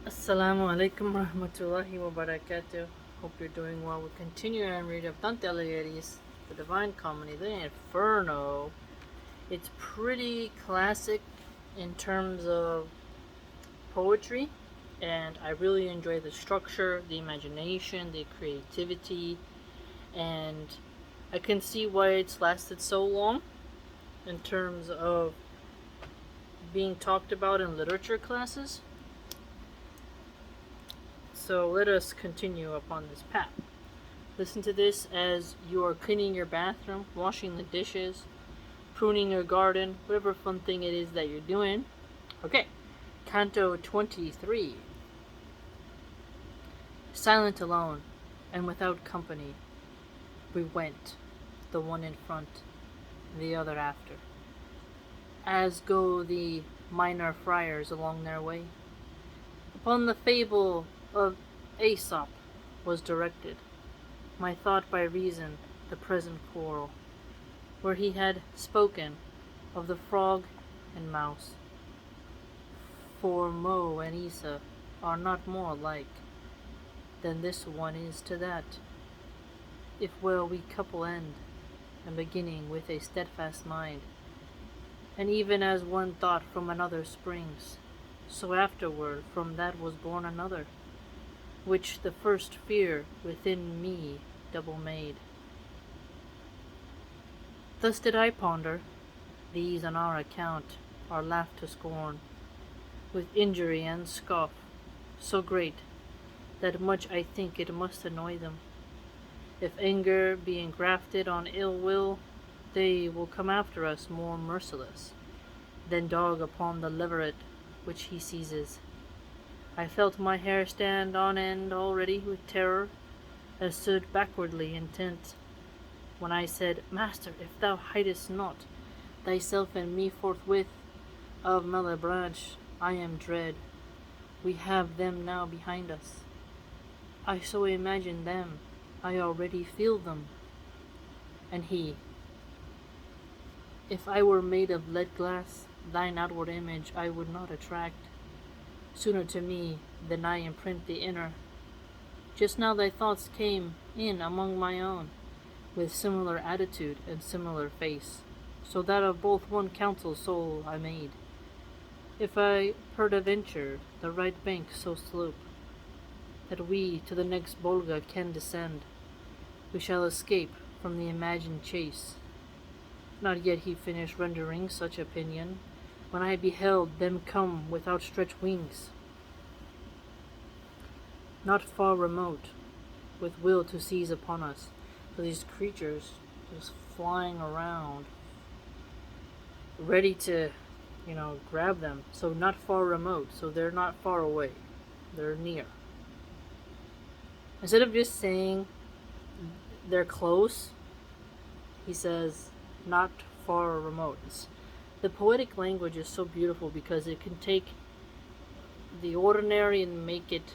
Assalamu alaikum warahmatullahi wabarakatuh. Hope you're doing well. We'll continue our read of Dante Alighieri's The Divine Comedy, the Inferno. It's pretty classic in terms of poetry, and I really enjoy the structure, the imagination, the creativity, and I can see why it's lasted so long in terms of being talked about in literature classes. So let us continue upon this path. Listen to this as you are cleaning your bathroom, washing the dishes, pruning your garden, whatever fun thing it is that you're doing. Okay, Canto 23. Silent alone, and without company, we went, the one in front, the other after, as go the minor friars along their way. Upon the fable of Aesop was directed my thought by reason the present quarrel, where he had spoken of the frog and mouse. For Mo and Isa are not more alike than this one is to that, if well we couple end, and beginning with a steadfast mind, and even as one thought from another springs, so afterward from that was born another, which the first fear within me double made. Thus did I ponder, these on our account are laughed to scorn, with injury and scoff, so great, that much I think it must annoy them. If anger be engrafted on ill will, they will come after us more merciless, than dog upon the leveret which he seizes. I felt my hair stand on end already with terror, and stood backwardly intent, when I said, Master, if thou hidest not thyself and me forthwith, of Malebranche I am dread. We have them now behind us. I so imagine them, I already feel them. And he, if I were made of lead glass, thine outward image I would not attract, sooner to me than I imprint the inner. Just now thy thoughts came in among my own, with similar attitude and similar face, so that of both one counsel soul I made. If I peradventure the right bank so slope, that we to the next Volga can descend, we shall escape from the imagined chase. Not yet he finished rendering such opinion, when I beheld them come with outstretched wings, not far remote, with will to seize upon us. So these creatures just flying around, ready to, grab them. So not far remote, so they're not far away, they're near. Instead of just saying they're close, he says not far remote. The poetic language is so beautiful because it can take the ordinary and make it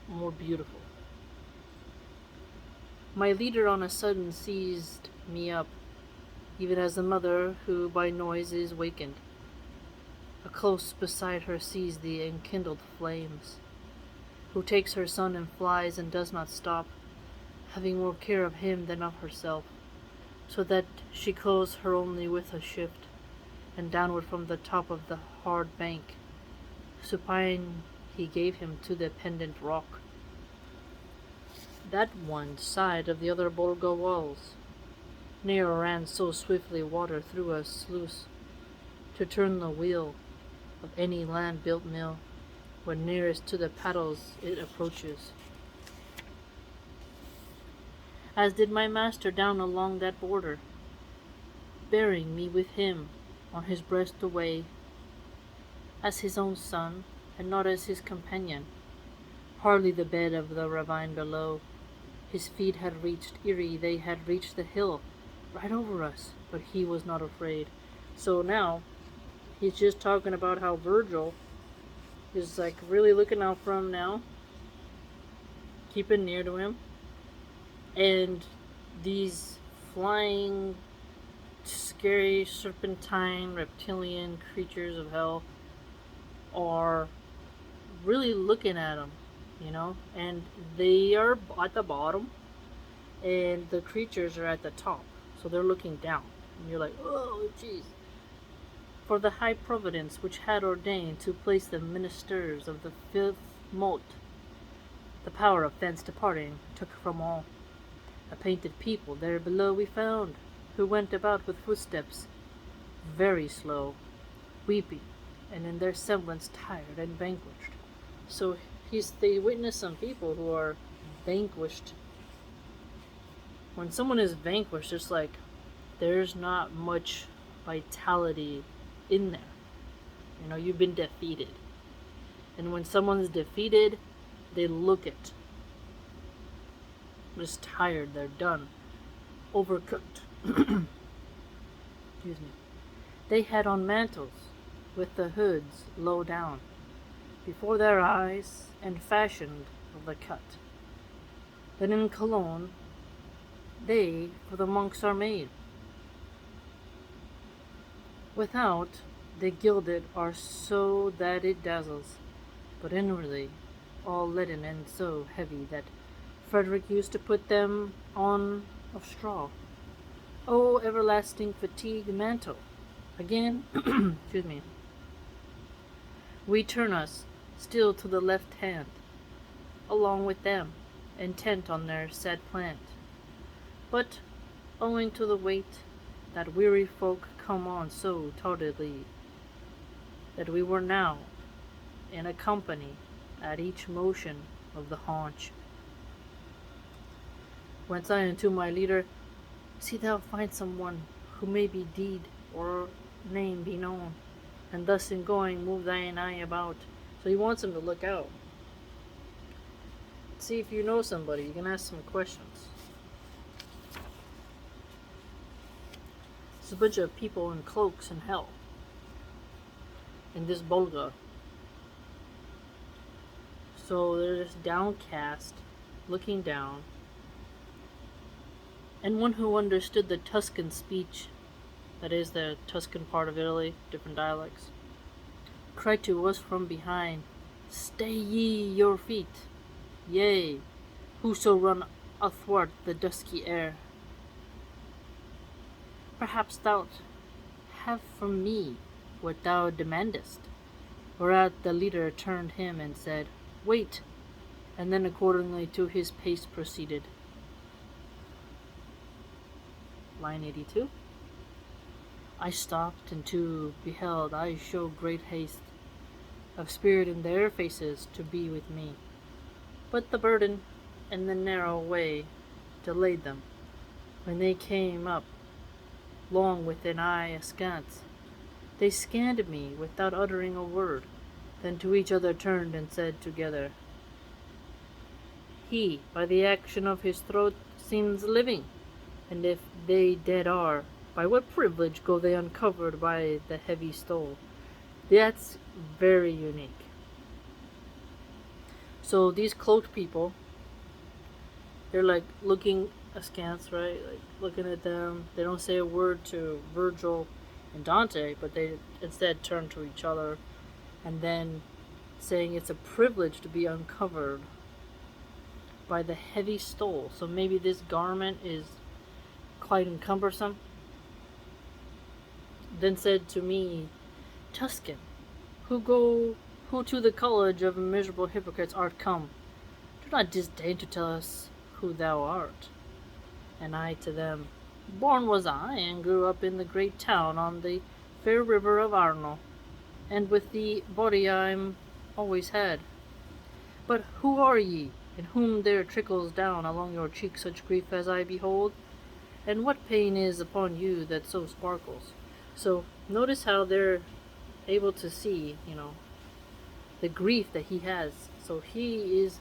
more beautiful. My leader on a sudden seized me up, even as the mother who by noise is wakened. A close beside her sees the enkindled flames, who takes her son and flies and does not stop, having more care of him than of herself, so that she clothes her only with a shift, and downward from the top of the hard bank, supine he gave him to the pendant rock. That one side of the other Volga walls, ne'er ran so swiftly water through a sluice, to turn the wheel of any land-built mill, when nearest to the paddles it approaches. As did my master down along that border, bearing me with him on his breast away, as his own son, and not as his companion. Hardly the bed of the ravine below, his feet had reached Erie, they had reached the hill, right over us, but he was not afraid. So now, he's just talking about how Virgil is really looking out for him now, keeping near to him, and these flying, scary, serpentine, reptilian creatures of hell are really looking at them, and they are at the bottom, and the creatures are at the top, so they're looking down, and you're like, oh, jeez. For the high providence which had ordained to place the ministers of the fifth mote, the power of thence departing, took from all. A painted people there below we found, who went about with footsteps very slow, weeping, and in their semblance tired and vanquished. So they witness some people who are vanquished. When someone is vanquished, it's like there's not much vitality in there. You've been defeated. And when someone's defeated, they look it. Just tired, they're done. Overcooked. Excuse me. They had on mantles, with the hoods low down, before their eyes, and fashioned of the cut. Then in Cologne, they for the monks are made. Without, they gilded are so that it dazzles, but inwardly all leaden and so heavy that Frederick used to put them on of straw. O everlasting fatigue mantle! Again, excuse me, we turn us still to the left hand, along with them, intent on their sad plant. But, owing to the weight, that weary folk come on so tardily, that we were now in a company at each motion of the haunch. Went I unto my leader, see thou find someone who may be deed or name be known, and thus in going move thine eye about. So he wants him to look out. See if you know somebody, you can ask some questions. There's a bunch of people in cloaks in hell, in this Volga. So they're just downcast, looking down. And one who understood the Tuscan speech, that is the Tuscan part of Italy, different dialects, cried to us from behind, stay ye your feet, yea, whoso run athwart the dusky air. Perhaps thou'lt have from me what thou demandest. Whereat the leader turned him and said, wait, and then accordingly to his pace proceeded. Line 82. I stopped, and to beheld I show great haste of spirit in their faces to be with me. But the burden and the narrow way delayed them. When they came up, long with an eye askance, they scanned me without uttering a word, then to each other turned and said together, he, by the action of his throat, seems living, and if they dead are, by what privilege go they uncovered by the heavy stole? That's very unique. So these cloaked people, they're like looking askance, right? Like looking at them. They don't say a word to Virgil and Dante, but they instead turn to each other and then saying it's a privilege to be uncovered by the heavy stole. So maybe this garment is quite encumbersome. Then said to me, Tuscan, who to the college of miserable hypocrites art come, do not disdain to tell us who thou art. And I to them, born was I, and grew up in the great town on the fair river of Arno, and with the body I'm always had. But who are ye, in whom there trickles down along your cheek such grief as I behold? And what pain is upon you that so sparkles? So notice how they're able to see, the grief that he has. So he is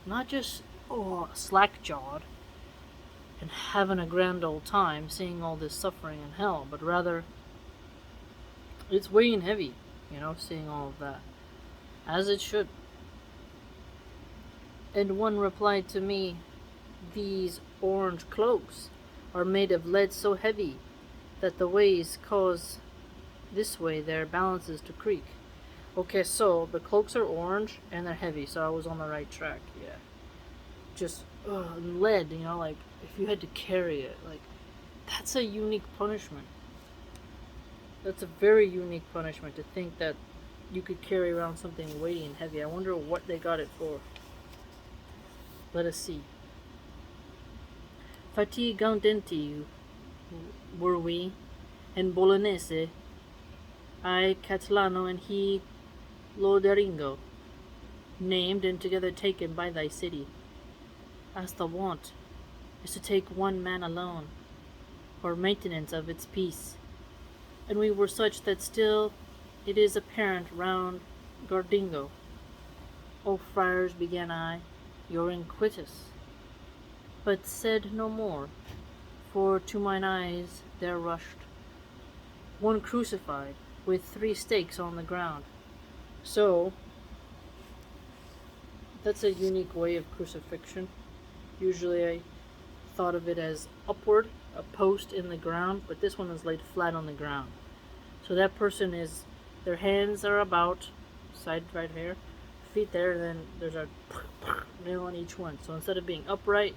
not just slack-jawed and having a grand old time seeing all this suffering in hell, but rather it's weighing heavy, seeing all of that, as it should. And one replied to me, these orange cloaks are made of lead so heavy that the ways cause this way their balances to creak. Okay, so the cloaks are orange and they're heavy, so I was on the right track. Yeah. Just lead, like if you had to carry it, like that's a unique punishment. That's a very unique punishment to think that you could carry around something weighty and heavy. I wonder what they got it for. Let us see. Fatigandenti were we, and Bolognese, I Catalano and he Loderingo, named and together taken by thy city, as the wont is to take one man alone, for maintenance of its peace. And we were such that still it is apparent round Gardingo. O friars, began I, your inquitus, but said no more, for to mine eyes there rushed one crucified, with 3 stakes on the ground. So, that's a unique way of crucifixion. Usually I thought of it as upward, a post in the ground, but this one is laid flat on the ground. So that person is, their hands are about, side right here, feet there, and then there's a nail on each one. So instead of being upright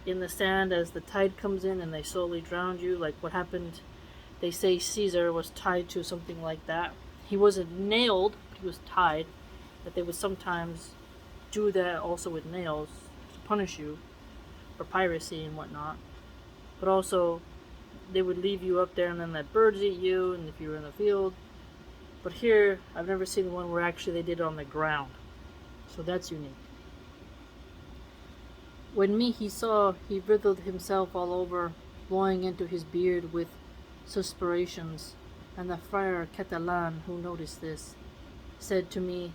in the sand as the tide comes in and they slowly drown you, like what happened, they say Caesar was tied to something like that. He wasn't nailed, he was tied, but they would sometimes do that also with nails to punish you for piracy and whatnot. But also, they would leave you up there and then let birds eat you, and if you were in the field. But here, I've never seen one where actually they did it on the ground. So that's unique. When me he saw, he writhed himself all over, blowing into his beard with suspirations, and the friar Catalan, who noticed this, said to me,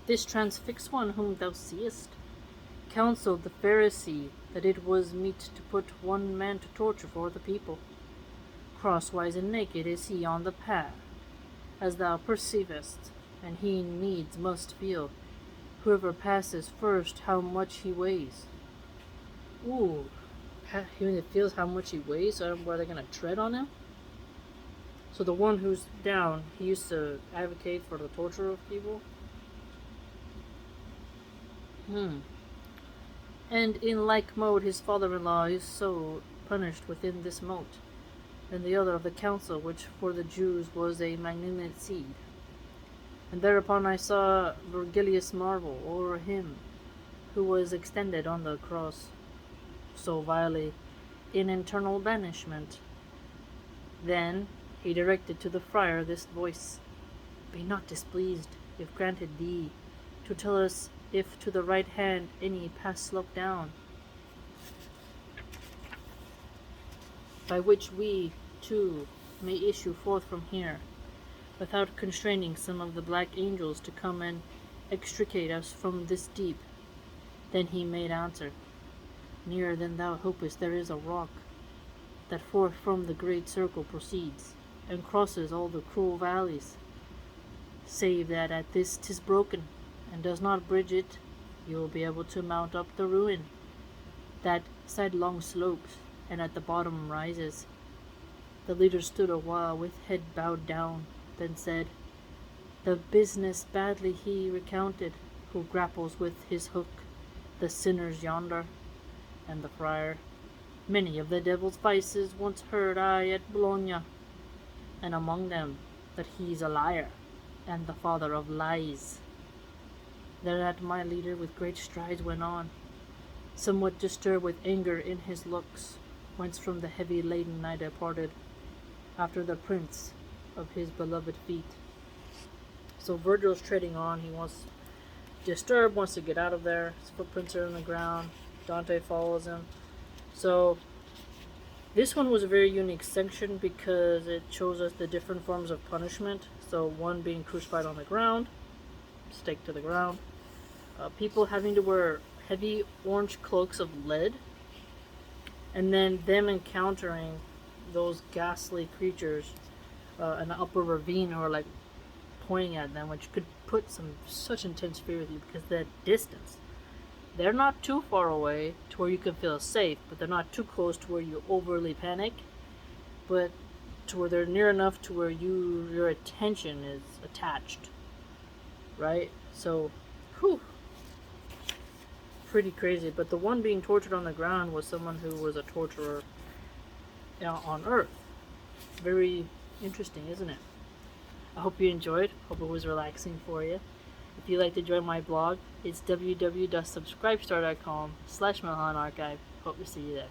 This transfixed one whom thou seest counseled the Pharisee that it was meet to put one man to torture for the people. Crosswise and naked is he on the path, as thou perceivest, and he needs must feel, whoever passes first, how much he weighs. Ooh, he feels how much he weighs, so are they going to tread on him? So the one who's down, he used to advocate for the torture of people? And in like mode his father-in-law is so punished within this mote, and the other of the council, which for the Jews was a malignant seed. And thereupon I saw Virgilius marvel o'er him who was extended on the cross, so vilely in eternal banishment. Then he directed to the friar this voice, Be not displeased, if granted thee, to tell us if to the right hand any pass slope down, by which we, too, may issue forth from here, without constraining some of the black angels to come and extricate us from this deep. Then he made answer, Nearer than thou hopest there is a rock, that forth from the great circle proceeds, and crosses all the cruel valleys, save that at this 'tis broken, and does not bridge it, you will be able to mount up the ruin, that sidelong slopes, and at the bottom rises. The leader stood a while with head bowed down, then said, The business badly he recounted, who grapples with his hook the sinners yonder. And the friar, Many of the devil's vices once heard I at Bologna, and among them that he's a liar, and the father of lies. Thereat my leader with great strides went on, somewhat disturbed with anger in his looks, whence from the heavy laden I departed, after the prints of his beloved feet. So Virgil's treading on, he wants disturbed, wants to get out of there, his footprints are in the ground, Dante follows him. So this one was a very unique section because it shows us the different forms of punishment. So one being crucified on the ground, staked to the ground, people having to wear heavy orange cloaks of lead, and then them encountering those ghastly creatures in the upper ravine, or like pointing at them, which could put such intense fear with you because that distance. They're not too far away to where you can feel safe, but they're not too close to where you overly panic, but to where they're near enough to where your attention is attached. right? So, whew, pretty crazy. But the one being tortured on the ground was someone who was a torturer on Earth. Very interesting, isn't it? I hope you enjoyed. Hope it was relaxing for you. If you'd like to join my blog, it's www.subscribestar.com/MilahanArchive. Hope to see you there.